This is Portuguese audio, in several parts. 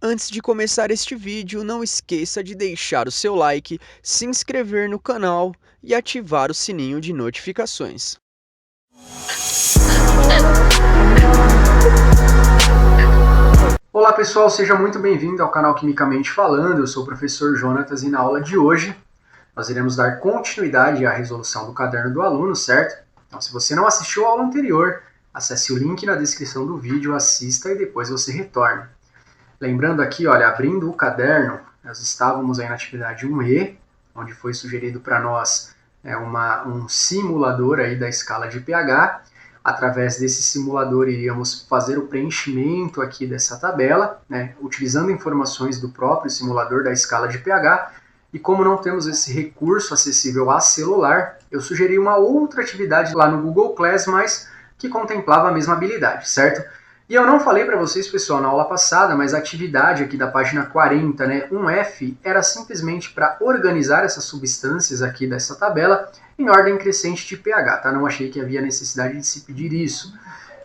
Antes de começar este vídeo, não esqueça de deixar o seu like, se inscrever no canal e ativar o sininho de notificações. Olá pessoal, seja muito bem-vindo ao canal Quimicamente Falando. Eu sou o professor Jonatas e na aula de hoje nós iremos dar continuidade à resolução do caderno do aluno, certo? Então, se você não assistiu a aula anterior, acesse o link na descrição do vídeo, assista e depois você retorne. Lembrando aqui, olha, abrindo o caderno, nós estávamos aí na atividade 1E, onde foi sugerido para nós um simulador aí da escala de pH. Através desse simulador, iríamos fazer o preenchimento aqui dessa tabela, né, utilizando informações do próprio simulador da escala de pH. E como não temos esse recurso acessível a celular, eu sugeri uma outra atividade lá no Google Class, mas que contemplava a mesma habilidade, certo? E eu não falei para vocês, pessoal, na aula passada, mas a atividade aqui da página 40, né, 1F, era simplesmente para organizar essas substâncias aqui dessa tabela em ordem crescente de pH, tá? Não achei que havia necessidade de se pedir isso.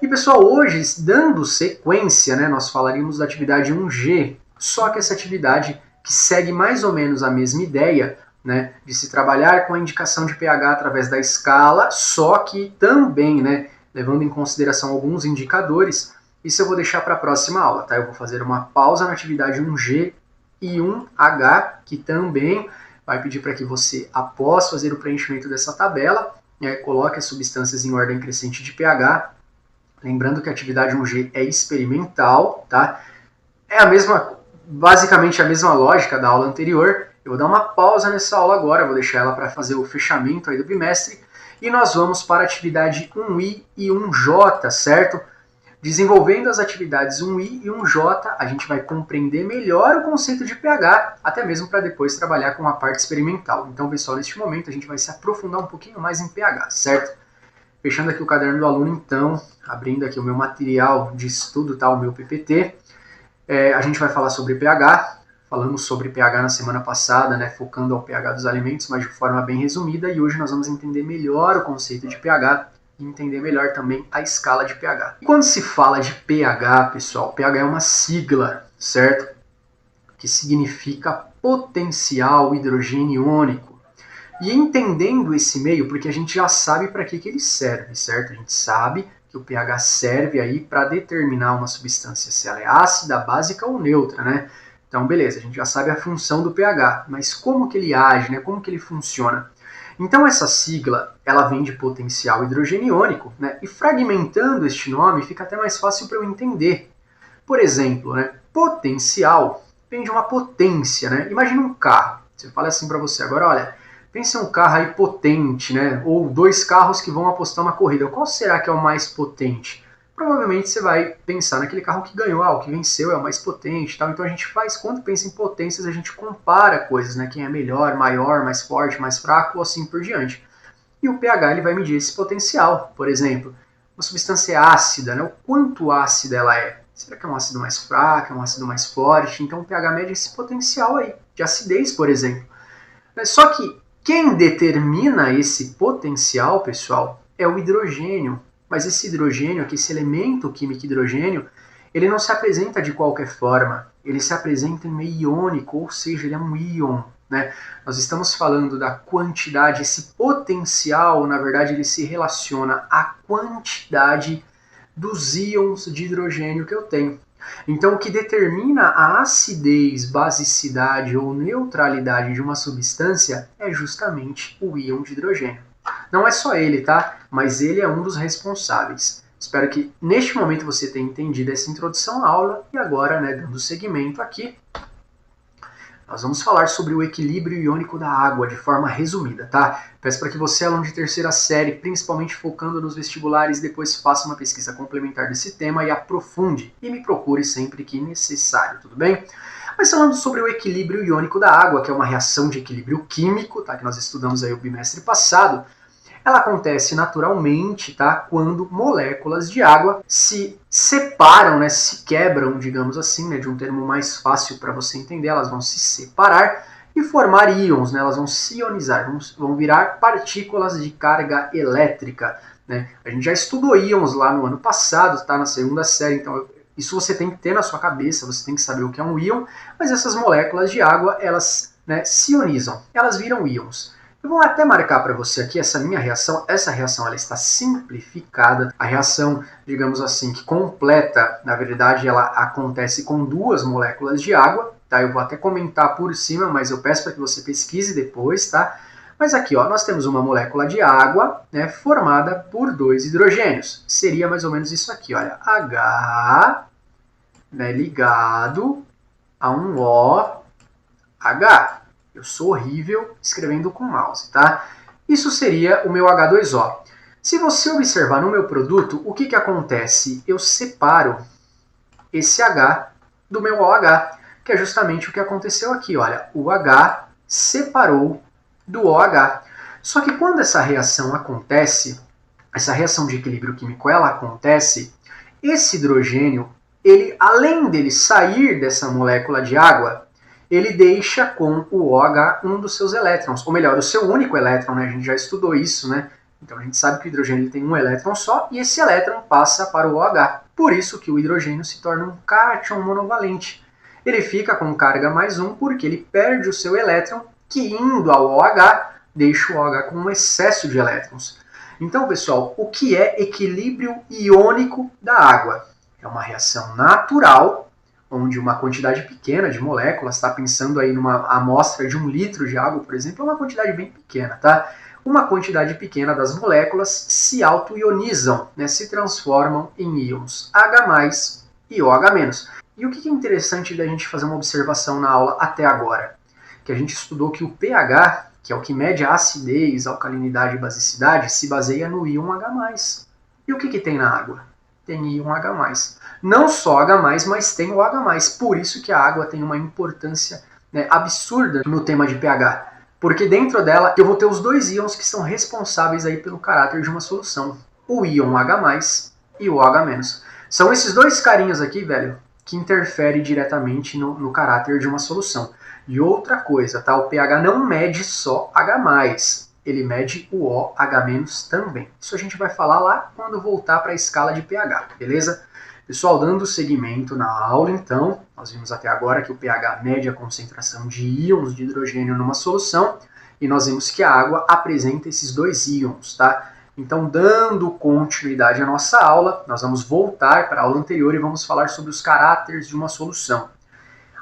E, pessoal, hoje, dando sequência, né, nós falaríamos da atividade 1G, só que essa atividade que segue mais ou menos a mesma ideia, né, de se trabalhar com a indicação de pH através da escala, só que também, né, levando em consideração alguns indicadores. Isso eu vou deixar para a próxima aula, tá? Eu vou fazer uma pausa na atividade 1G e 1H, que também vai pedir para que você, após fazer o preenchimento dessa tabela, coloque as substâncias em ordem crescente de pH. Lembrando que a atividade 1G é experimental, tá? É basicamente a mesma lógica da aula anterior. Eu vou dar uma pausa nessa aula agora, vou deixar ela para fazer o fechamento aí do bimestre. E nós vamos para a atividade 1I e 1J, certo? Desenvolvendo as atividades 1I e 1J, a gente vai compreender melhor o conceito de pH, até mesmo para depois trabalhar com a parte experimental. Então, pessoal, neste momento a gente vai se aprofundar um pouquinho mais em pH, certo? Fechando aqui o caderno do aluno, então, abrindo aqui o meu material de estudo, tá? O meu PPT. A gente vai falar sobre pH. Falamos sobre pH na semana passada, né? Focando ao pH dos alimentos, mas de forma bem resumida. E hoje nós vamos entender melhor o conceito de pH e entender melhor também a escala de pH. E quando se fala de pH, pessoal, pH é uma sigla, certo? Que significa potencial hidrogeniônico. E entendendo esse meio, porque a gente já sabe para que ele serve, certo? A gente sabe que o pH serve aí para determinar uma substância, se ela é ácida, básica ou neutra, né? Então, beleza, a gente já sabe a função do pH, mas como que ele age, né? Como que ele funciona? Então essa sigla, ela vem de potencial hidrogeniônico, né? E fragmentando este nome fica até mais fácil para eu entender. Por exemplo, né? Potencial vem de uma potência, né? Imagina um carro. Você fala assim para você agora, olha, pensa um carro aí potente, né? Ou dois carros que vão apostar uma corrida. Qual será que é o mais potente? Provavelmente você vai pensar naquele carro que ganhou, o que venceu é o mais potente, tal. Então a gente faz, quando pensa em potências, a gente compara coisas, né? Quem é melhor, maior, mais forte, mais fraco, ou assim por diante. E o pH ele vai medir esse potencial. Por exemplo, uma substância ácida, né? O quanto ácida ela é? Será que é um ácido mais fraco, é um ácido mais forte? Então o pH mede esse potencial aí, de acidez, por exemplo. Só que quem determina esse potencial, pessoal, é o hidrogênio. Mas esse hidrogênio, aqui, esse elemento químico hidrogênio, ele não se apresenta de qualquer forma. Ele se apresenta em meio iônico, ou seja, ele é um íon. Né? Nós estamos falando da quantidade, esse potencial, na verdade, ele se relaciona à quantidade dos íons de hidrogênio que eu tenho. Então, o que determina a acidez, basicidade ou neutralidade de uma substância é justamente o íon de hidrogênio. Não é só ele, tá? Mas ele é um dos responsáveis. Espero que neste momento você tenha entendido essa introdução à aula e agora, né, dando seguimento aqui, nós vamos falar sobre o equilíbrio iônico da água de forma resumida, tá? Peço para que você, aluno de terceira série, principalmente focando nos vestibulares, depois faça uma pesquisa complementar desse tema e aprofunde. E me procure sempre que necessário, tudo bem? Mas falando sobre o equilíbrio iônico da água, que é uma reação de equilíbrio químico, tá? Que nós estudamos aí o bimestre passado, ela acontece naturalmente, tá? Quando moléculas de água se separam, né? Se quebram, digamos assim, né? De um termo mais fácil para você entender, elas vão se separar e formar íons, né? Elas vão se ionizar, vão virar partículas de carga elétrica, né? A gente já estudou íons lá no ano passado, tá? Na segunda série, então Isso você tem que ter na sua cabeça, você tem que saber o que é um íon, mas essas moléculas de água, elas, né, se ionizam, elas viram íons. Eu vou até marcar para você aqui essa minha reação. Essa reação ela está simplificada. A reação, digamos assim, que completa, na verdade, ela acontece com 2 moléculas de água. Tá? Eu vou até comentar por cima, mas eu peço para que você pesquise depois, tá? Mas aqui, ó, nós temos uma molécula de água, né, formada por 2 hidrogênios. Seria mais ou menos isso aqui, olha, H, né, ligado a um OH. Eu sou horrível escrevendo com mouse, tá? Isso seria o meu H2O. Se você observar no meu produto, o que acontece? Eu separo esse H do meu OH, que é justamente o que aconteceu aqui. Olha, o H separou do OH. Só que quando essa reação acontece, essa reação de equilíbrio químico ela acontece, esse hidrogênio, ele, além dele sair dessa molécula de água, ele deixa com o OH um dos seus elétrons, ou melhor, o seu único elétron, né? A gente já estudou isso, né? Então a gente sabe que o hidrogênio tem um elétron só e esse elétron passa para o OH. Por isso que o hidrogênio se torna um cátion monovalente. Ele fica com carga mais 1 porque ele perde o seu elétron, que indo ao OH, deixa o OH com um excesso de elétrons. Então, pessoal, o que é equilíbrio iônico da água? É uma reação natural, onde uma quantidade pequena de moléculas, está pensando aí numa amostra de 1 litro de água, por exemplo, é uma quantidade bem pequena, tá? Uma quantidade pequena das moléculas se auto-ionizam, né, se transformam em íons H+, e OH-. E o que é interessante da gente fazer uma observação na aula até agora? Que a gente estudou que o pH, que é o que mede a acidez, alcalinidade e basicidade, se baseia no íon H+. E o que tem na água? Tem íon H+. Não só H+, mas tem o H+. Por isso que a água tem uma importância, né, absurda no tema de pH. Porque dentro dela eu vou ter os 2 íons que são responsáveis aí pelo caráter de uma solução. O íon H+, e o OH-. São esses 2 carinhas aqui, velho, que interferem diretamente no caráter de uma solução. E outra coisa, tá? O pH não mede só H+, ele mede o OH- também. Isso a gente vai falar lá quando voltar para a escala de pH, beleza? Pessoal, dando seguimento na aula, então, nós vimos até agora que o pH mede a concentração de íons de hidrogênio numa solução, e nós vimos que a água apresenta esses 2 íons, tá? Então, dando continuidade à nossa aula, nós vamos voltar para a aula anterior e vamos falar sobre os caráteres de uma solução.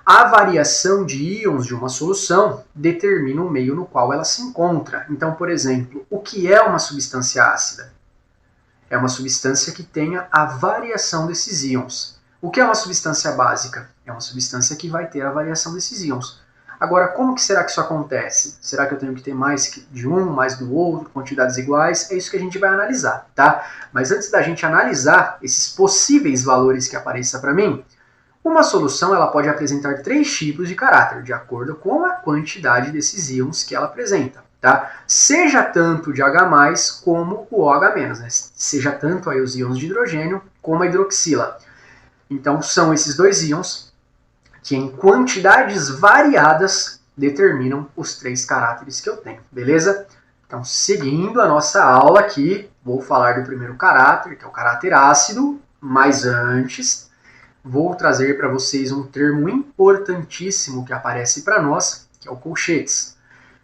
A variação de íons de uma solução determina o meio no qual ela se encontra. Então, por exemplo, o que é uma substância ácida? É uma substância que tenha a variação desses íons. O que é uma substância básica? É uma substância que vai ter a variação desses íons. Agora, como que será que isso acontece? Será que eu tenho que ter mais de um, mais do outro, quantidades iguais? É isso que a gente vai analisar, tá? Mas antes da gente analisar esses possíveis valores que apareçam para mim, uma solução ela pode apresentar 3 tipos de caráter, de acordo com a quantidade desses íons que ela apresenta. Tá? Seja tanto de H+, como o OH-, né? Seja tanto aí os íons de hidrogênio como a hidroxila. Então são esses 2 íons que em quantidades variadas determinam os 3 caráteres que eu tenho, beleza? Então seguindo a nossa aula aqui, vou falar do primeiro caráter, que é o caráter ácido, mas antes vou trazer para vocês um termo importantíssimo que aparece para nós, que é o colchetes.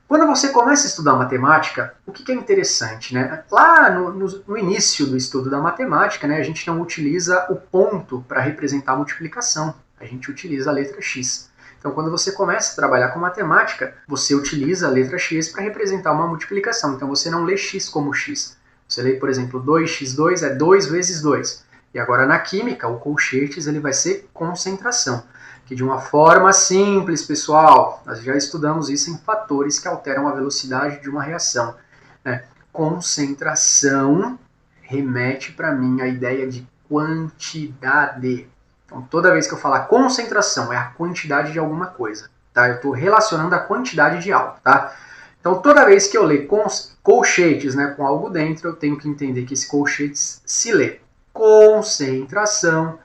Quando você começa a estudar matemática, o que é interessante, né? Lá no início do estudo da matemática, né, a gente não utiliza o ponto para representar a multiplicação, a gente utiliza a letra X. Então, quando você começa a trabalhar com matemática, você utiliza a letra X para representar uma multiplicação. Então, você não lê X como X. Você lê, por exemplo, 2x2 é 2 vezes 2. E agora, na química, o colchetes ele vai ser concentração. Que de uma forma simples, pessoal, nós já estudamos isso em fatores que alteram a velocidade de uma reação. Né? Concentração remete para mim à ideia de quantidade. Então, toda vez que eu falar concentração, é a quantidade de alguma coisa. Tá? Eu estou relacionando a quantidade de algo. Tá? Então, toda vez que eu ler colchetes, né, com algo dentro, eu tenho que entender que esse colchetes se lê concentração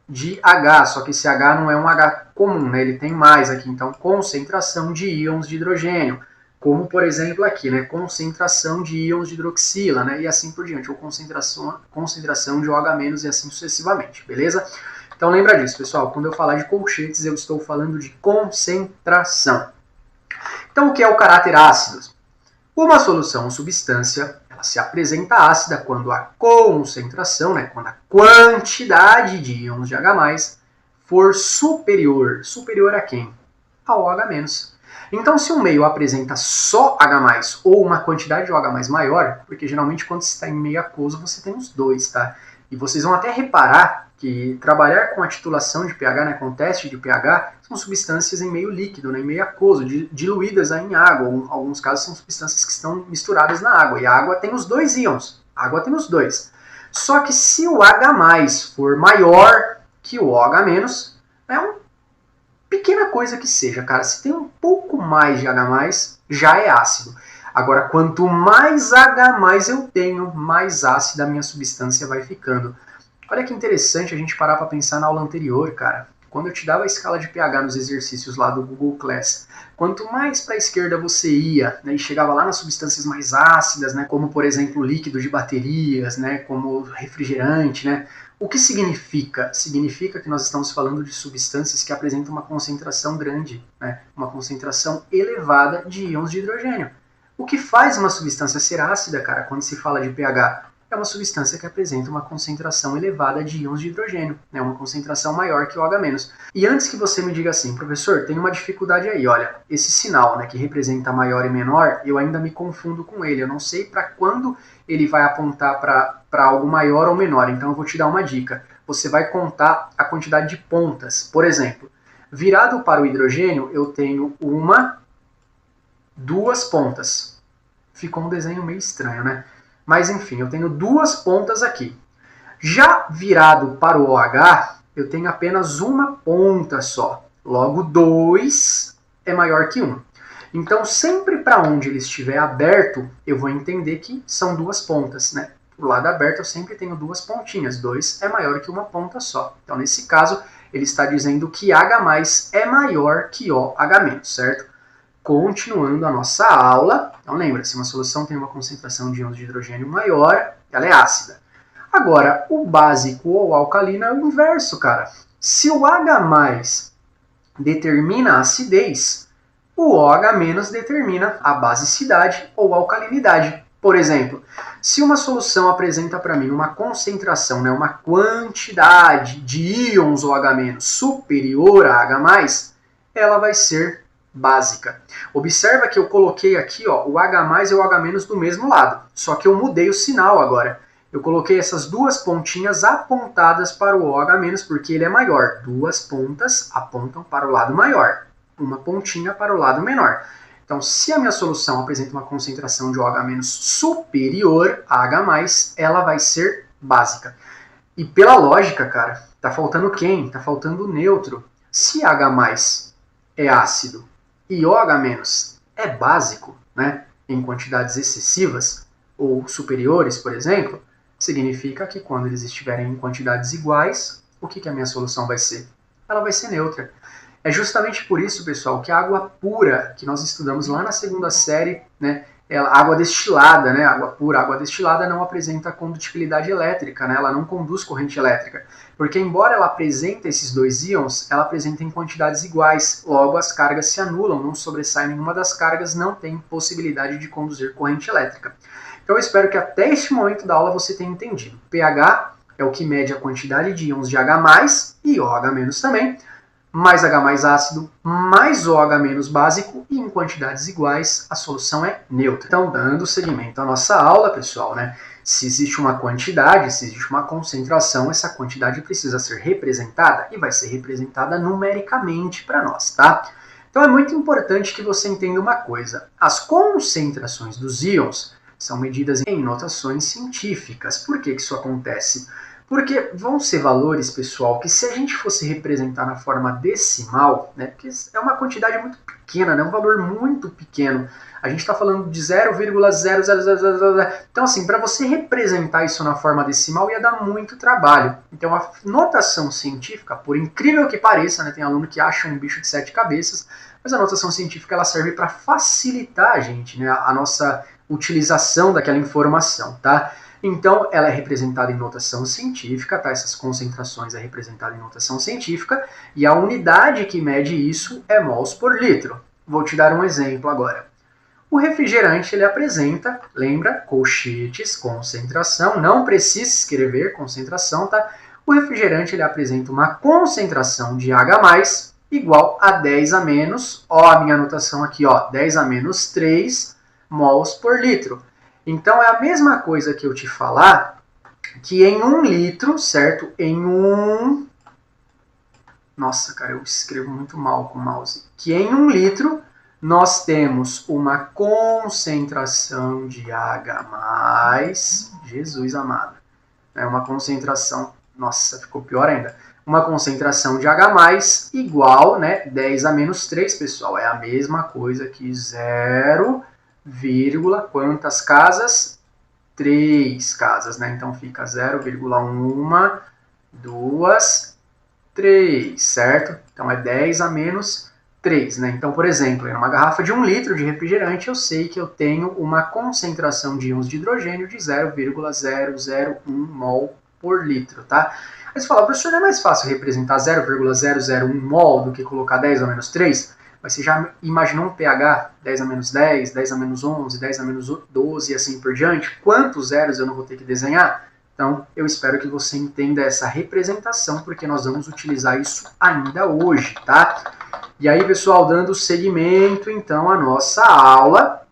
de H, só que esse H não é um H comum, né? Ele tem mais aqui, então concentração de íons de hidrogênio, como por exemplo aqui, né? Concentração de íons de hidroxila, né? E assim por diante, ou concentração de OH- e assim sucessivamente, beleza? Então lembra disso, pessoal, quando eu falar de colchetes, eu estou falando de concentração. Então o que é o caráter ácido? Uma solução ou substância, ela se apresenta ácida quando a concentração, quando a quantidade de íons de H+, for superior. Superior a quem? Ao OH-. Então, se um meio apresenta só H+, ou uma quantidade de OH+ maior, porque geralmente quando você está em meio aquoso, você tem os dois, tá? E vocês vão até reparar que trabalhar com a titulação de pH, com o teste de pH, são substâncias em meio líquido, em meio aquoso, diluídas em água. Em alguns casos são substâncias que estão misturadas na água. E a água tem os dois íons. A água tem os dois. Só que se o H+ for maior que o OH-, é uma pequena coisa que seja, cara. Se tem um pouco mais de H+, já é ácido. Agora, quanto mais H+ eu tenho, mais ácida a minha substância vai ficando. Olha que interessante a gente parar para pensar na aula anterior, cara. Quando eu te dava a escala de pH nos exercícios lá do Google Class, quanto mais para a esquerda você ia, e chegava lá nas substâncias mais ácidas, como por exemplo líquido de baterias, como refrigerante, o que significa? Significa que nós estamos falando de substâncias que apresentam uma concentração grande, uma concentração elevada de íons de hidrogênio. O que faz uma substância ser ácida, cara, quando se fala de pH? É uma substância que apresenta uma concentração elevada de íons de hidrogênio, uma concentração maior que o OH-. E antes que você me diga assim, professor, tem uma dificuldade aí, olha, esse sinal que representa maior e menor, eu ainda me confundo com ele, eu não sei para quando ele vai apontar para algo maior ou menor, então eu vou te dar uma dica. Você vai contar a quantidade de pontas. Por exemplo, virado para o hidrogênio, eu tenho duas pontas. Ficou um desenho meio estranho, né? Mas enfim, eu tenho duas pontas aqui. Já virado para o OH, eu tenho apenas uma ponta só. Logo, 2 é maior que 1. Então, sempre para onde ele estiver aberto, eu vou entender que são duas pontas. O lado aberto eu sempre tenho duas pontinhas. 2 é maior que uma ponta só. Então, nesse caso, ele está dizendo que H+ é maior que OH-, certo? Continuando a nossa aula, então lembra, se uma solução tem uma concentração de íons de hidrogênio maior, ela é ácida. Agora, o básico ou alcalino é o inverso, cara. Se o H+ determina a acidez, o OH- determina a basicidade ou alcalinidade. Por exemplo, se uma solução apresenta para mim uma concentração, uma quantidade de íons OH- superior a H+, ela vai ser básica. Observa que eu coloquei aqui o H+ e o OH- do mesmo lado, só que eu mudei o sinal agora. Eu coloquei essas duas pontinhas apontadas para o OH- porque ele é maior. Duas pontas apontam para o lado maior, uma pontinha para o lado menor. Então, se a minha solução apresenta uma concentração de OH- superior a H+, ela vai ser básica. E pela lógica, cara, tá faltando quem? Tá faltando o neutro. Se H+ é ácido e OH- é básico, em quantidades excessivas ou superiores, por exemplo, significa que quando eles estiverem em quantidades iguais, o que a minha solução vai ser? Ela vai ser neutra. É justamente por isso, pessoal, que a água pura, que nós estudamos lá na segunda série, água destilada, água pura, água destilada não apresenta condutibilidade elétrica, ela não conduz corrente elétrica. Porque embora ela apresente esses dois íons, ela apresenta em quantidades iguais, logo as cargas se anulam, não sobressai nenhuma das cargas, não tem possibilidade de conduzir corrente elétrica. Então eu espero que até este momento da aula você tenha entendido. pH é o que mede a quantidade de íons de H+ e OH- também, mais H+ ácido, mais OH- básico, e em quantidades iguais a solução é neutra. Então, dando seguimento à nossa aula, pessoal, se existe uma quantidade, se existe uma concentração, essa quantidade precisa ser representada e vai ser representada numericamente para nós, tá? Então é muito importante que você entenda uma coisa. As concentrações dos íons são medidas em notações científicas. Por que isso acontece? Porque vão ser valores, pessoal, que se a gente fosse representar na forma decimal, porque é uma quantidade muito pequena, um valor muito pequeno, a gente está falando de 0,00000. Então, assim, para você representar isso na forma decimal ia dar muito trabalho. Então, a notação científica, por incrível que pareça, tem aluno que acha um bicho de 7 cabeças, mas a notação científica ela serve para facilitar a gente, a nossa utilização daquela informação, tá? Então, ela é representada em notação científica, tá? Essas concentrações é representada em notação científica, e a unidade que mede isso é mols por litro. Vou te dar um exemplo agora. O refrigerante, ele apresenta, lembra, colchetes, concentração, não precisa escrever concentração, tá? O refrigerante, ele apresenta uma concentração de H+, igual a 10 a menos, ó, a minha anotação aqui, ó, 10 a menos 3 mols por litro. Então, é a mesma coisa que eu te falar que em 1 litro, certo? Nossa, cara, eu escrevo muito mal com o mouse. Que em 1 litro, nós temos uma concentração de H+, Jesus amado. É uma concentração, nossa, ficou pior ainda. Uma concentração de H+, igual, né, 10 a menos 3, pessoal. É a mesma coisa que 0, quantas casas? 3 casas, né? Então fica 0,1, 2, 3, certo? Então é 10 a menos 3, né? Então, por exemplo, em uma garrafa de 1 litro de refrigerante, eu sei que eu tenho uma concentração de íons de hidrogênio de 0,001 mol por litro, tá? Aí você fala, professor, não é mais fácil representar 0,001 mol do que colocar 10 a menos 3? Mas você já imaginou um pH 10 a menos 10, 10 a menos 11, 10 a menos 12 e assim por diante? Quantos zeros eu não vou ter que desenhar? Então, eu espero que você entenda essa representação, porque nós vamos utilizar isso ainda hoje, tá? E aí, pessoal, dando seguimento, então, à nossa aula,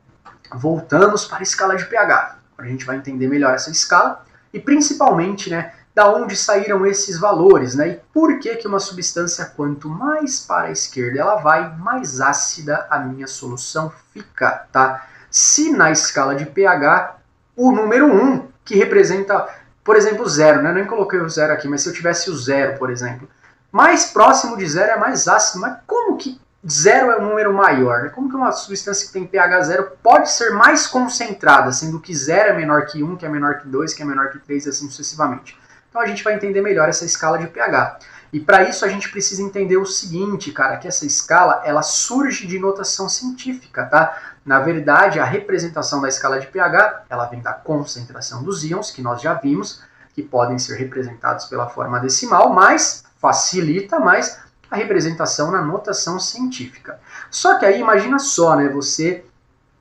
voltamos para a escala de pH. A gente vai entender melhor essa escala e, principalmente, né, da onde saíram esses valores, né? E por que que uma substância, quanto mais para a esquerda ela vai, mais ácida a minha solução fica, tá? Se na escala de pH, o número 1, que representa, por exemplo, 0, né? Eu nem coloquei o 0 aqui, mas se eu tivesse o 0, por exemplo, mais próximo de 0 é mais ácido, mas como que 0 é um número maior? Né? Como que uma substância que tem pH 0 pode ser mais concentrada, sendo que 0 é menor que 1, que é menor que 2, que é menor que 3 e assim sucessivamente? Então a gente vai entender melhor essa escala de pH. E para isso a gente precisa entender o seguinte, cara, que essa escala ela surge de notação científica, tá? Na verdade, a representação da escala de pH, ela vem da concentração dos íons, que nós já vimos, que podem ser representados pela forma decimal, mas facilita mais a representação na notação científica. Só que aí, imagina só, né? Você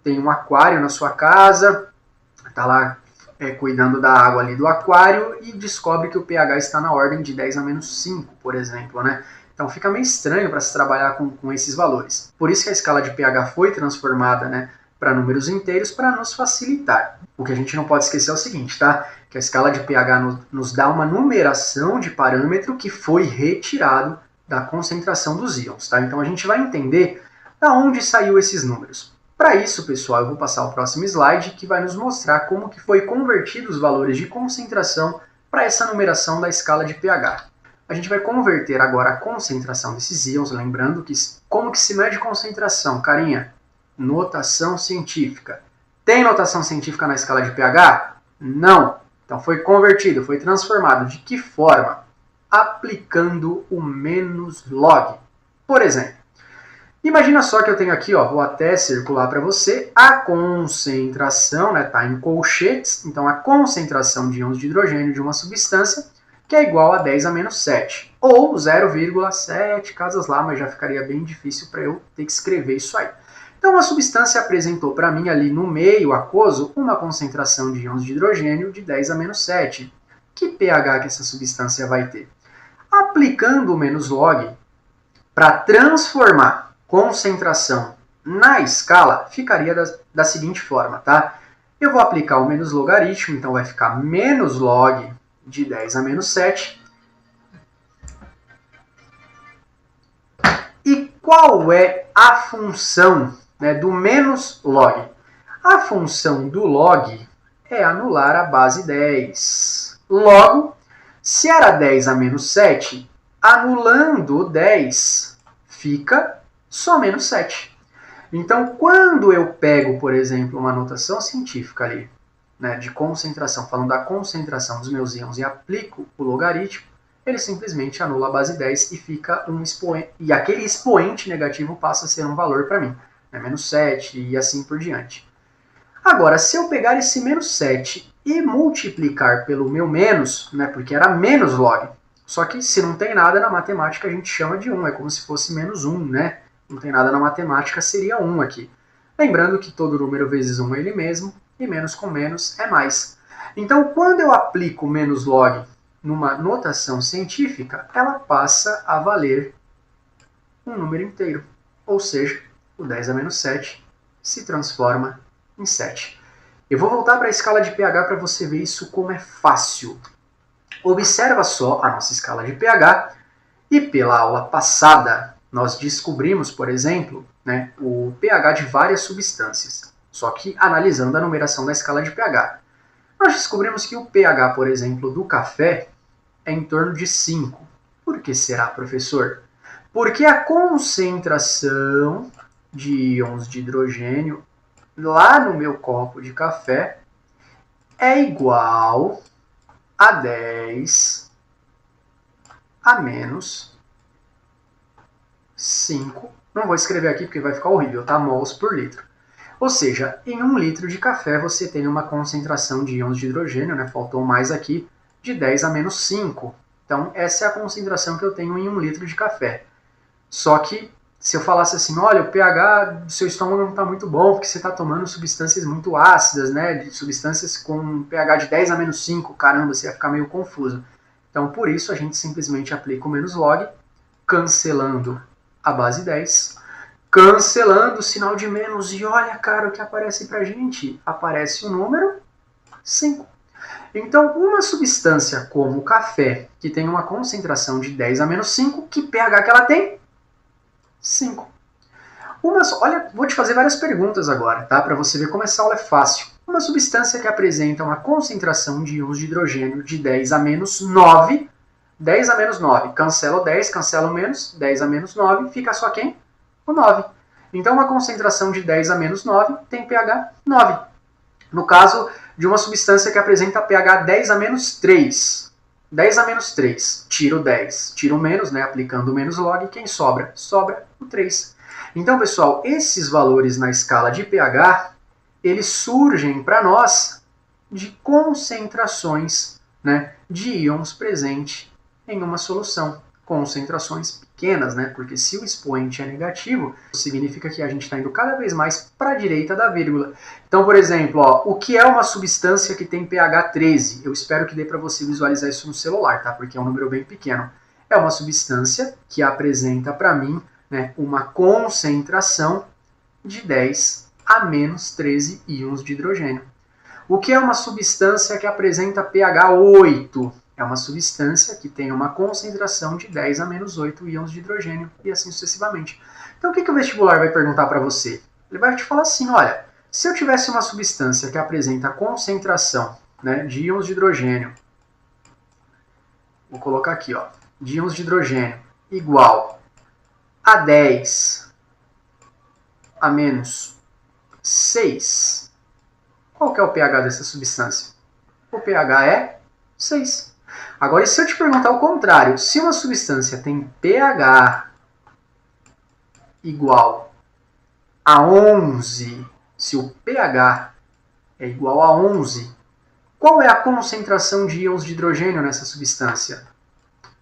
tem um aquário na sua casa, tá lá cuidando da água ali do aquário e descobre que o pH está na ordem de 10 a menos 5, por exemplo, né? Então fica meio estranho para se trabalhar com esses valores. Por isso que a escala de pH foi transformada, né, para números inteiros para nos facilitar. O que a gente não pode esquecer é o seguinte, tá? Que a escala de pH nos dá uma numeração de parâmetro que foi retirado da concentração dos íons, tá? Então a gente vai entender da onde saiu esses números. Para isso, pessoal, eu vou passar o próximo slide que vai nos mostrar como que foi convertido os valores de concentração para essa numeração da escala de pH. A gente vai converter agora a concentração desses íons, lembrando que como que se mede concentração, carinha? Notação científica. Tem notação científica na escala de pH? Não. Então foi convertido, foi transformado. De que forma? Aplicando o menos log. Por exemplo, imagina só que eu tenho aqui, ó, vou até circular para você, a concentração, né, tá em colchetes, então a concentração de íons de hidrogênio de uma substância, que é igual a 10 a menos 7, ou 0,7 casas lá, mas já ficaria bem difícil para eu ter que escrever isso aí. Então a substância apresentou para mim ali no meio aquoso uma concentração de íons de hidrogênio de 10 a menos 7. Que pH que essa substância vai ter? Aplicando o menos log, para transformar concentração na escala, ficaria da seguinte forma, tá? Eu vou aplicar o menos logaritmo, então vai ficar menos log de 10 a menos 7. E qual é a função, né, do menos log? A função do log é anular a base 10. Logo, se era 10 a menos 7, anulando 10, fica só menos 7. Então, quando eu pego, por exemplo, uma notação científica ali, né, de concentração, falando da concentração dos meus íons e aplico o logaritmo, ele simplesmente anula a base 10 e fica um expoente, e aquele expoente negativo passa a ser um valor para mim, né, menos 7 e assim por diante. Agora, se eu pegar esse menos 7 e multiplicar pelo meu menos, né, porque era menos log. Só que se não tem nada na matemática a gente chama de 1, é como se fosse menos 1, né? Não tem nada na matemática, seria 1 aqui. Lembrando que todo número vezes 1 é ele mesmo, e menos com menos é mais. Então, quando eu aplico menos log numa notação científica, ela passa a valer um número inteiro. Ou seja, o 10 a menos 7 se transforma em 7. Eu vou voltar para a escala de pH para você ver isso como é fácil. Observa só a nossa escala de pH e pela aula passada nós descobrimos, por exemplo, né, o pH de várias substâncias, só que analisando a numeração da escala de pH. Nós descobrimos que o pH, por exemplo, do café é em torno de 5. Por que será, professor? Porque a concentração de íons de hidrogênio lá no meu copo de café é igual a 10 a menos 5. Não vou escrever aqui porque vai ficar horrível, tá? Mols por litro. Ou seja, em 1 litro de café você tem uma concentração de íons de hidrogênio, né? Faltou mais aqui, de 10 a menos 5. Então, essa é a concentração que eu tenho em 1 litro de café. Só que, se eu falasse assim, olha, o pH do seu estômago não está muito bom, porque você está tomando substâncias muito ácidas, né? Substâncias com pH de 10 a menos 5, caramba, você ia ficar meio confuso. Então, por isso, a gente simplesmente aplica o menos log, cancelando a base 10, cancelando o sinal de menos, e olha, cara, o que aparece pra gente? Aparece o número 5. Então, uma substância como o café, que tem uma concentração de 10 a menos 5, que pH que ela tem? 5. Olha, vou te fazer várias perguntas agora, tá? Para você ver como essa aula é fácil. Uma substância que apresenta uma concentração de íons de hidrogênio de 10 a menos 9, 10 a menos 9, cancela o 10, cancela o menos, 10 a menos 9, fica só quem? O 9. Então, uma concentração de 10 a menos 9 tem pH 9. No caso de uma substância que apresenta pH 10 a menos 3. 10 a menos 3, tira o 10, tira o menos, né, aplicando o menos log, quem sobra? Sobra o 3. Então, pessoal, esses valores na escala de pH, eles surgem para nós de concentrações, né, de íons presentes em uma solução. Concentrações pequenas, né? Porque se o expoente é negativo, significa que a gente está indo cada vez mais para a direita da vírgula. Então, por exemplo, ó, o que é uma substância que tem pH 13? Eu espero que dê para você visualizar isso no celular, tá? Porque é um número bem pequeno. É uma substância que apresenta para mim, né, uma concentração de 10 a menos 13 íons de hidrogênio. O que é uma substância que apresenta pH 8? É uma substância que tem uma concentração de 10 a menos 8 íons de hidrogênio e assim sucessivamente. Então o que o vestibular vai perguntar para você? Ele vai te falar assim, olha, se eu tivesse uma substância que apresenta concentração, né, de íons de hidrogênio, vou colocar aqui, ó, de íons de hidrogênio igual a 10 a menos 6, qual que é o pH dessa substância? O pH é 6. Agora, e se eu te perguntar o contrário, se uma substância tem pH igual a 11, se o pH é igual a 11, qual é a concentração de íons de hidrogênio nessa substância?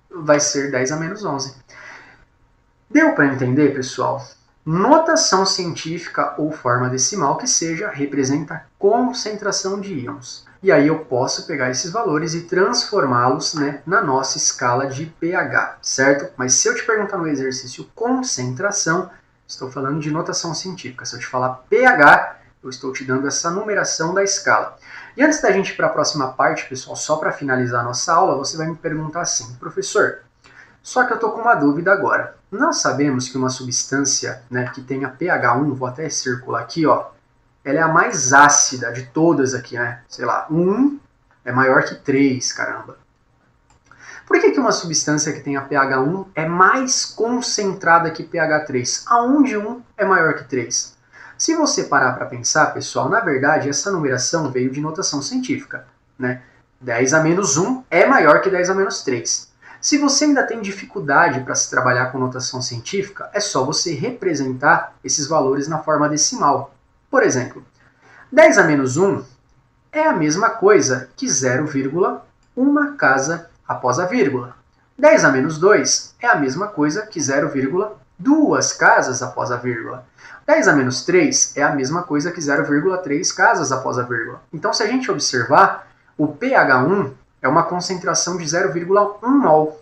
Vai ser 10 a menos 11. Deu para entender, pessoal? Notação científica ou forma decimal que seja representa concentração de íons. E aí eu posso pegar esses valores e transformá-los, né, na nossa escala de pH, certo? Mas se eu te perguntar no exercício concentração, estou falando de notação científica. Se eu te falar pH, eu estou te dando essa numeração da escala. E antes da gente ir para a próxima parte, pessoal, só para finalizar a nossa aula, você vai me perguntar assim, professor, só que eu estou com uma dúvida agora. Nós sabemos que uma substância, né, que tenha pH 1, vou até circular aqui, ó, ela é a mais ácida de todas aqui, né? Sei lá, 1 é maior que 3, caramba. Por que uma substância que tenha pH 1 é mais concentrada que pH 3? Aonde 1 é maior que 3? Se você parar para pensar, pessoal, na verdade, essa numeração veio de notação científica, né? 10 a menos 1 é maior que 10 a menos 3. Se você ainda tem dificuldade para se trabalhar com notação científica, é só você representar esses valores na forma decimal. Por exemplo, 10 a menos 1 é a mesma coisa que 0,1 casa após a vírgula. 10 a menos 2 é a mesma coisa que 0,2 casas após a vírgula. 10 a menos 3 é a mesma coisa que 0,3 casas após a vírgula. Então, se a gente observar, o pH1 é uma concentração de 0,1 mol.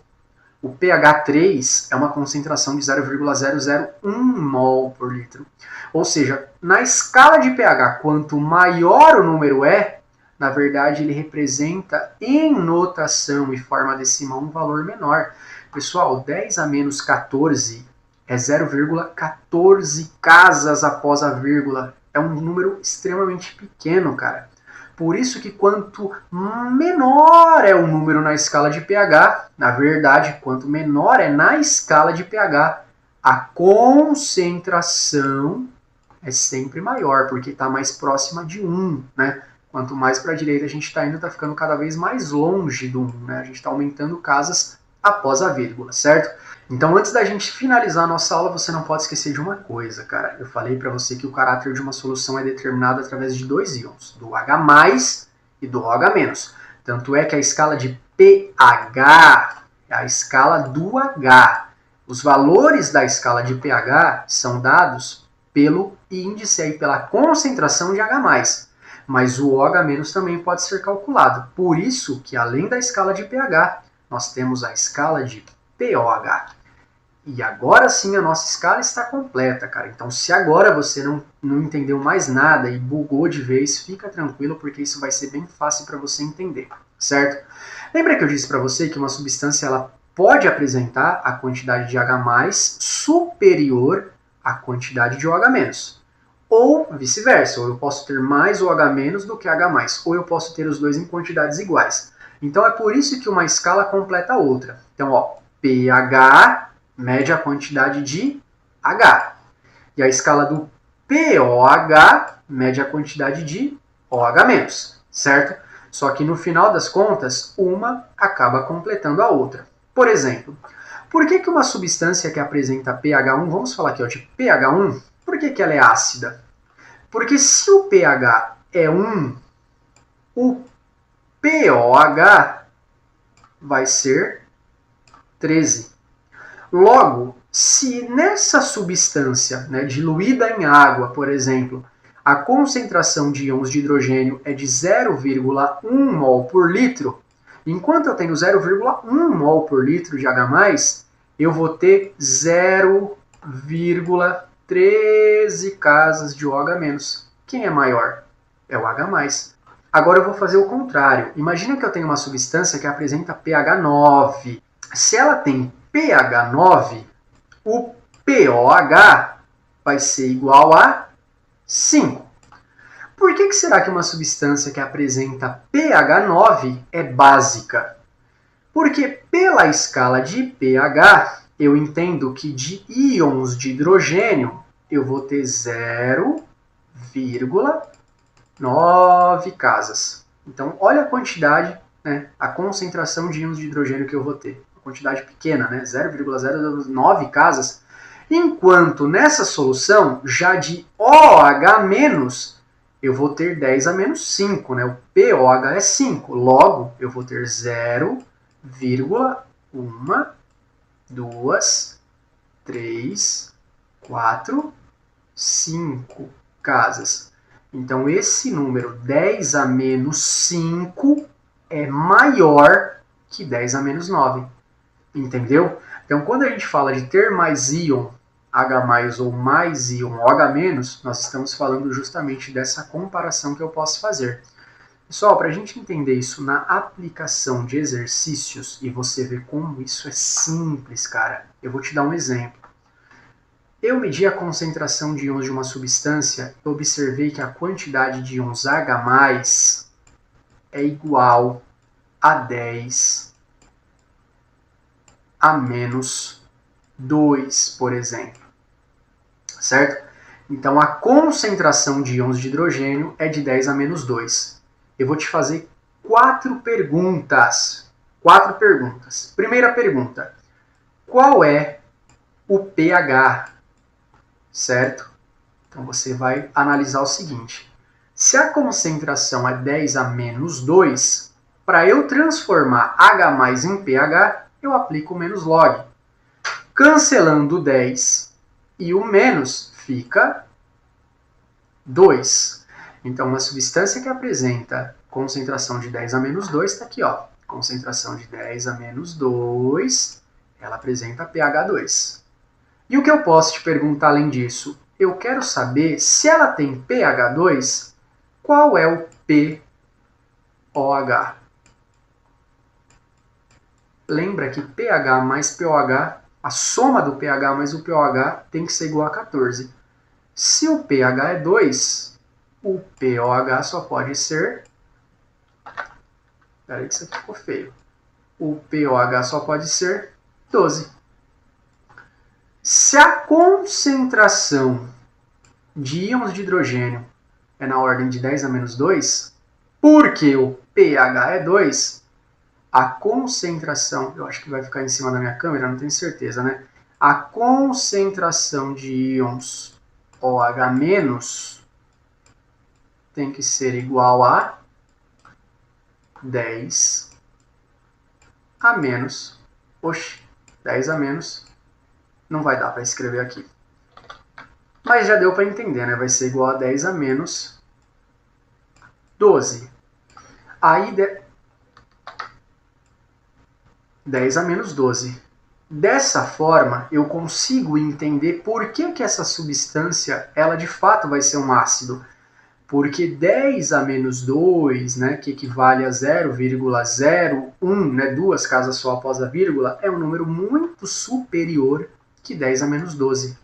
O pH 3 é uma concentração de 0,001 mol por litro. Ou seja, na escala de pH, quanto maior o número é, na verdade ele representa em notação e forma decimal um valor menor. Pessoal, 10 a menos 14 é 0,14 casas após a vírgula. É um número extremamente pequeno, cara. Por isso que quanto menor é o número na escala de pH, na verdade, quanto menor é na escala de pH, a concentração é sempre maior, porque está mais próxima de 1, né? Quanto mais para a direita a gente está indo, está ficando cada vez mais longe do 1, né? A gente está aumentando casas após a vírgula, certo? Então, antes da gente finalizar a nossa aula, você não pode esquecer de uma coisa, cara. Eu falei para você que o caráter de uma solução é determinado através de dois íons, do H+, e do OH-. Tanto é que a escala de pH é a escala do H. Os valores da escala de pH são dados pelo índice aí, pela concentração de H+. Mas o OH- também pode ser calculado. Por isso que, além da escala de pH, nós temos a escala de pOH. E agora sim a nossa escala está completa, cara. Então, se agora você não entendeu mais nada e bugou de vez, fica tranquilo, porque isso vai ser bem fácil para você entender, certo? Lembra que eu disse para você que uma substância ela pode apresentar a quantidade de H+ superior à quantidade de OH-. Ou vice-versa, ou eu posso ter mais OH- do que H+, ou eu posso ter os dois em quantidades iguais. Então é por isso que uma escala completa a outra. Então, ó, pH mede a quantidade de H. E a escala do pOH mede a quantidade de OH-, certo? Só que no final das contas, uma acaba completando a outra. Por exemplo, por que uma substância que apresenta pH1, vamos falar aqui ó, de pH1, por que ela é ácida? Porque se o pH é 1, o pOH vai ser 13. Logo, se nessa substância, né, diluída em água, por exemplo, a concentração de íons de hidrogênio é de 0,1 mol por litro, enquanto eu tenho 0,1 mol por litro de H+, eu vou ter 0,13 casas de OH-. Quem é maior? É o H+. Agora eu vou fazer o contrário. Imagina que eu tenho uma substância que apresenta pH 9. Se ela tem pH 9, o pOH vai ser igual a 5. Por que será que uma substância que apresenta pH 9 é básica? Porque pela escala de pH, eu entendo que de íons de hidrogênio, eu vou ter 0,9 casas. Então, olha a quantidade, né, a concentração de íons de hidrogênio que eu vou ter. Uma quantidade pequena, né, 0,09 casas. Enquanto nessa solução, já de OH-, eu vou ter 10 a menos 5, né? O pOH é 5. Logo, eu vou ter 0,1, 2, 3, 4, 5 casas. Então, esse número 10 a menos 5 é maior que 10 a menos 9. Entendeu? Então, quando a gente fala de ter mais íon H+, ou mais íon OH-, nós estamos falando justamente dessa comparação que eu posso fazer. Pessoal, para a gente entender isso na aplicação de exercícios e você ver como isso é simples, cara, eu vou te dar um exemplo. Eu medi a concentração de íons de uma substância e observei que a quantidade de íons H+ é igual a 10 a menos 2, por exemplo. Certo? Então, a concentração de íons de hidrogênio é de 10 a menos 2. Eu vou te fazer 4 perguntas. 4 perguntas. Primeira pergunta. Qual é o pH? Certo? Então, você vai analisar o seguinte. Se a concentração é 10 a menos 2, para eu transformar H+ em pH, eu aplico o menos log. Cancelando o 10 e o menos, fica 2. Então, uma substância que apresenta concentração de 10 a menos 2 está aqui, ó. Concentração de 10 a menos 2, ela apresenta pH 2. E o que eu posso te perguntar além disso? Eu quero saber se ela tem pH 2, qual é o pOH? Lembra que pH mais pOH, a soma do pH mais o pOH tem que ser igual a 14. Se o pH é 2, o pOH só pode ser... Espera aí que isso aqui ficou feio. O pOH só pode ser 12. Se a concentração de íons de hidrogênio é na ordem de 10 a menos 2, porque o pH é 2, a concentração, eu acho que vai ficar em cima da minha câmera, não tenho certeza, né? A concentração de íons OH- tem que ser igual a 10 a menos. Oxe, 10 a menos não vai dar para escrever aqui. Mas já deu para entender, né? Vai ser igual a 10 a menos 12. Aí 10 a menos 12. Dessa forma, eu consigo entender por que essa substância, ela de fato vai ser um ácido. Porque 10 a menos 2, né, que equivale a 0,01, né, duas casas só após a vírgula, é um número muito superior que 10 a menos 12.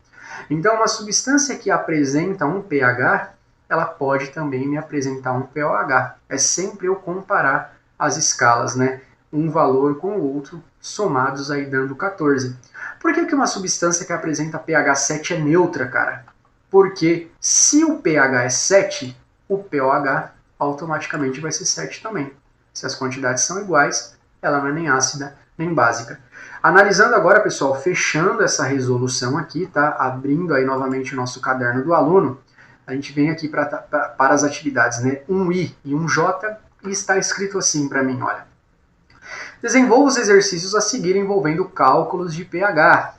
Então, uma substância que apresenta um pH, ela pode também me apresentar um pOH. É sempre eu comparar as escalas, né, um valor com o outro, somados aí dando 14. Por que uma substância que apresenta pH 7 é neutra, cara? Porque se o pH é 7, o pOH automaticamente vai ser 7 também. Se as quantidades são iguais, ela não é nem ácida nem básica. Analisando agora, pessoal, fechando essa resolução aqui, tá? Abrindo aí novamente o nosso caderno do aluno, a gente vem aqui para as atividades, né? Um I e um J, e está escrito assim para mim, olha. Desenvolva os exercícios a seguir envolvendo cálculos de pH.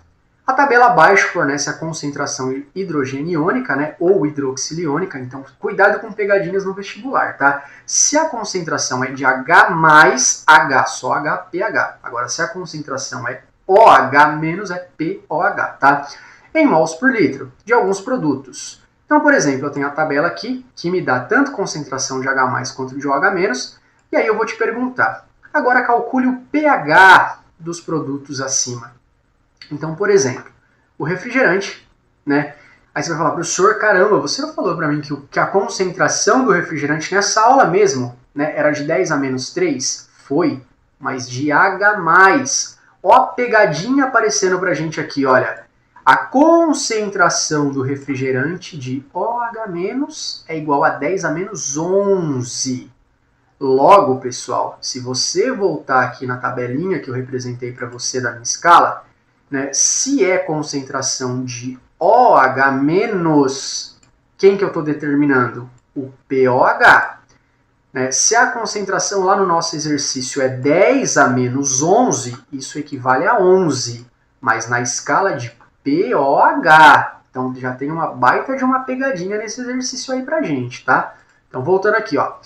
A tabela abaixo fornece a concentração hidrogeniônica, né, ou hidroxiliônica, então cuidado com pegadinhas no vestibular, tá? Se a concentração é de H+, H, só H, pH. Agora, se a concentração é OH- é pOH, tá? Em mols por litro, de alguns produtos. Então, por exemplo, eu tenho a tabela aqui, que me dá tanto concentração de H+, quanto de OH-, e aí eu vou te perguntar. Agora, calcule o pH dos produtos acima. Então, por exemplo, o refrigerante, né? Aí você vai falar, professor, caramba, você não falou para mim que a concentração do refrigerante nessa aula mesmo, né, era de 10 a menos 3? Foi, mas de H+. Ó a pegadinha aparecendo pra gente aqui, olha. A concentração do refrigerante de OH- é igual a 10 a menos 11. Logo, pessoal, se você voltar aqui na tabelinha que eu representei para você da minha escala, né, se é concentração de OH-, quem que eu estou determinando? O pOH. Né? Se a concentração lá no nosso exercício é 10 a menos 11, isso equivale a 11, mas na escala de pOH. Então já tem uma baita de uma pegadinha nesse exercício aí pra gente, tá? Então voltando aqui, ó.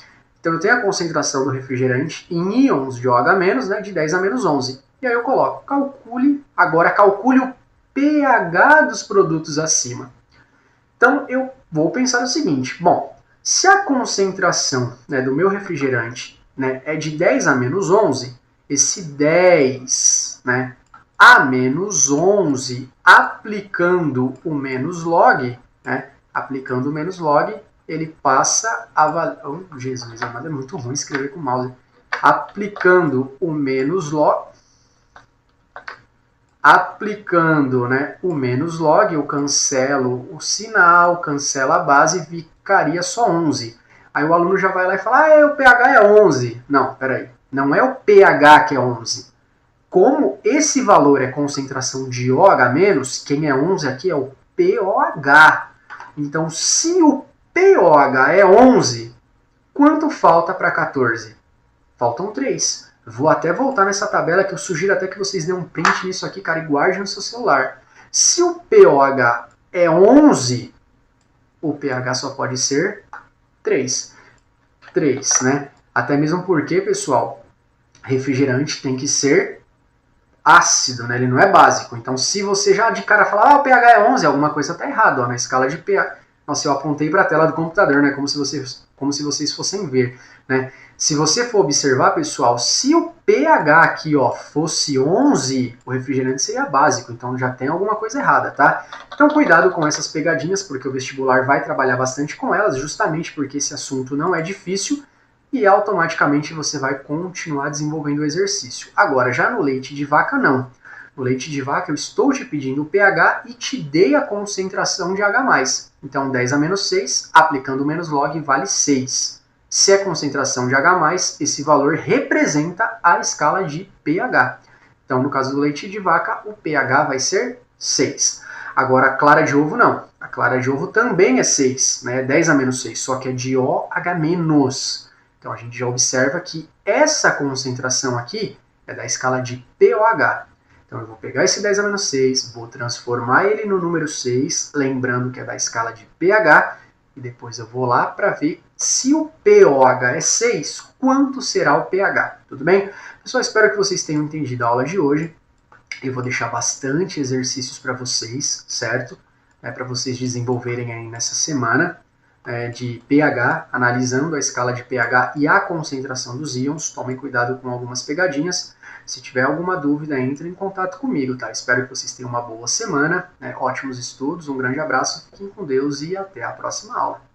Então eu tenho a concentração do refrigerante em íons de OH-, né, de 10 a menos 11. E aí eu coloco, calcule o pH dos produtos acima. Então eu vou pensar o seguinte, bom, se a concentração, né, do meu refrigerante, né, é de 10 a menos 11, esse 10, né, a menos 11, aplicando o menos log, né, ele passa a valer... Oh, Jesus amado, é muito ruim escrever com mouse. Aplicando o menos log, né, o menos log, eu cancelo o sinal, cancelo a base e ficaria só 11. Aí o aluno já vai lá e fala, o pH é 11. Não, peraí, não é o pH que é 11. Como esse valor é concentração de OH-, quem é 11 aqui é o pOH. Então, se o pOH é 11, Quanto falta para 14? Faltam 3. Vou até voltar nessa tabela que eu sugiro até que vocês dêem um print nisso aqui, cara, e guardem no seu celular. Se o pOH é 11, o pH só pode ser 3. 3, né? Até mesmo porque, pessoal, refrigerante tem que ser ácido, né? Ele não é básico. Então, se você já de cara falar, o pH é 11, alguma coisa está errada, ó, na escala de pH. Nossa, eu apontei para a tela do computador, né? Como se vocês fossem ver, né? Se você for observar, pessoal, se o pH aqui, ó, fosse 11, o refrigerante seria básico. Então, já tem alguma coisa errada, tá? Então, cuidado com essas pegadinhas, porque o vestibular vai trabalhar bastante com elas, justamente porque esse assunto não é difícil e automaticamente você vai continuar desenvolvendo o exercício. Agora, já no leite de vaca, não. No leite de vaca, eu estou te pedindo o pH e te dei a concentração de H+. Então, 10 a menos 6, aplicando o menos log, vale 6. Se é concentração de H+, esse valor representa a escala de pH. Então, no caso do leite de vaca, o pH vai ser 6. Agora, a clara de ovo, não. A clara de ovo também é 6, né? 10 a menos 6, só que é de OH-. Então, a gente já observa que essa concentração aqui é da escala de pOH. Então, eu vou pegar esse 10 a menos 6, vou transformar ele no número 6, lembrando que é da escala de pH, e depois eu vou lá para ver se o pOH é 6, quanto será o pH, tudo bem? Pessoal, espero que vocês tenham entendido a aula de hoje. Eu vou deixar bastante exercícios para vocês, certo? Para vocês desenvolverem aí nessa semana. De pH, analisando a escala de pH e a concentração dos íons. Tomem cuidado com algumas pegadinhas. Se tiver alguma dúvida, entre em contato comigo, tá? Espero que vocês tenham uma boa semana, ótimos estudos, um grande abraço, fiquem com Deus e até a próxima aula.